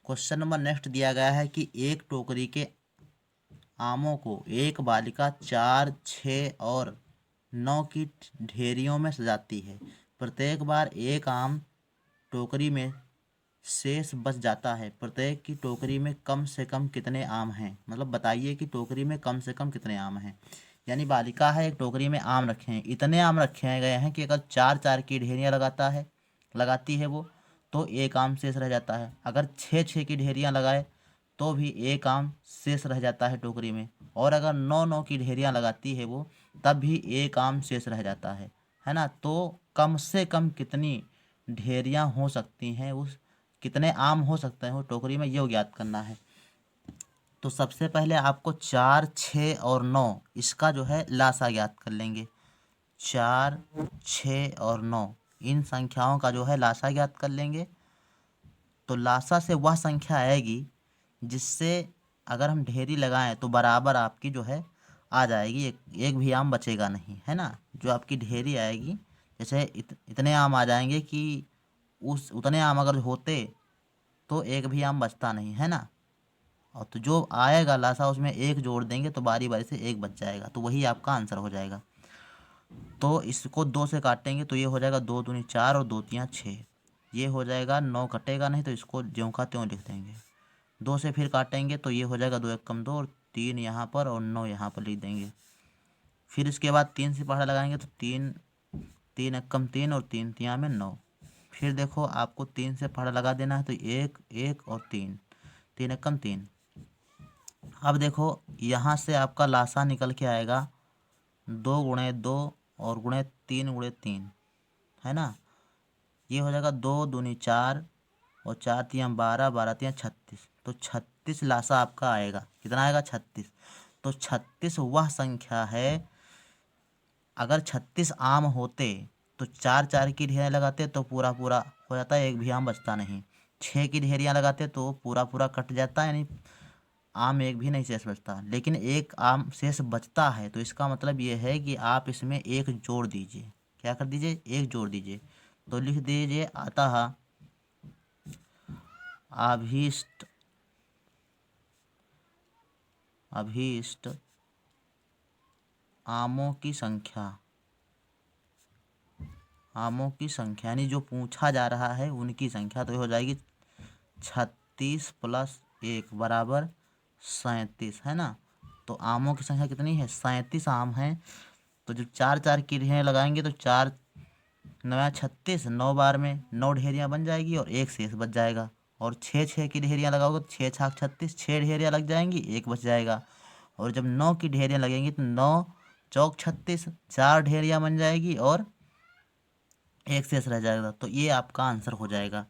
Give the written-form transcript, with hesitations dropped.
Question number next दिया गया है कि एक टोकरी के आमों को एक बालिका 4, 6 और 9 की ढेरियों में सजाती है। प्रत्येक बार एक आम टोकरी में शेष बच जाता है। प्रत्येक की टोकरी में कम से कम कितने आम हैं? मतलब बताइए कि टोकरी में कम से कम कितने आम हैं। यानी बालिका है, एक टोकरी में आम रखे हैं, इतने आम रखे गए हैं कि अगर 4-4 की ढेरियाँ लगाती है वो, तो एक आम शेष रह जाता है। अगर 6-6 की ढेरियाँ लगाए तो भी एक आम शेष रह जाता है टोकरी में। और अगर 9-9 की ढेरियाँ लगाती है वो, तब भी एक आम शेष रह जाता है ना। तो कम से कम कितनी ढेरियाँ हो सकती हैं, उस कितने आम हो सकते हैं वो टोकरी में, ये ज्ञात करना है। तो सबसे पहले आपको 4, 6 और 9 इसका जो है लासा ज्ञात कर लेंगे। 4, 6 और 9 इन संख्याओं का जो है लासा ज्ञात कर लेंगे। तो लासा से वह संख्या आएगी जिससे अगर हम ढेरी लगाएं तो बराबर आपकी जो है आ जाएगी, एक भी आम बचेगा नहीं, है ना। जो आपकी ढेरी आएगी, जैसे इतने आम आ जाएंगे कि उस उतने आम अगर होते तो एक भी आम बचता नहीं, है ना। और तो जो आएगा लासा उसमें एक जोड़ देंगे तो बारी बारी से एक बच जाएगा, तो वही आपका आंसर हो जाएगा। तो इसको 2 से काटेंगे तो ये हो जाएगा 2 दूनी 4 और 2 तियाँ 6। ये हो जाएगा, 9 कटेगा नहीं तो इसको ज्यों का त्यों लिख देंगे। 2 से फिर काटेंगे तो ये हो जाएगा 2 एक कम 2 और 3 यहाँ पर और 9 यहाँ पर लिख देंगे। फिर इसके बाद 3 से पहाड़ा लगाएंगे तो 3, 3 एक कम 3 और 3 तियाँ में 9। फिर देखो आपको 3 से पहाड़ा लगा देना है तो 1, 1 और 3, 3 एक कम 3। अब देखो यहाँ से आपका लासा निकल के आएगा 2 × 2 और गुणे 3 × 3, है ना। ये हो जाएगा 2 दूनी 4 और 4 तियाँ 12, 12 तियाँ 36। तो 36 लासा आपका आएगा। कितना आएगा? 36। तो 36 वह संख्या है, अगर 36 आम होते तो 4-4 की ढेरियाँ लगाते तो पूरा पूरा हो जाता, एक भी आम बचता नहीं। 6 की ढेरियाँ लगाते तो पूरा पूरा कट जाता, यानी आम एक भी नहीं शेष बचता। लेकिन एक आम शेष बचता है, तो इसका मतलब ये है कि आप इसमें एक जोड़ दीजिए। क्या कर दीजिए? एक जोड़ दीजिए। तो लिख दीजिए अतः अभीष्ट अभीष्ट आमों की संख्या, आमों की संख्या यानी जो पूछा जा रहा है उनकी संख्या, तो ये हो जाएगी 36 + 1 बराबर 37, है ना। तो आमों की संख्या कितनी है? 37 आम हैं। तो जब 4-4 की ढेरियाँ लगाएंगे तो 4 9 36, 9 बार में 9 ढेरियाँ बन जाएगी और एक शेष बच जाएगा। और 6-6 की ढेरियाँ लगाओगे तो 6 छाक 36, 6 ढेरियाँ लग जाएंगी, एक बच जाएगा। और जब 9 की ढेरियाँ लगेंगी तो 9 चौक 36, 4 ढेरियाँ बन जाएगी और एक शेष रह जाएगा। तो ये आपका आंसर हो जाएगा।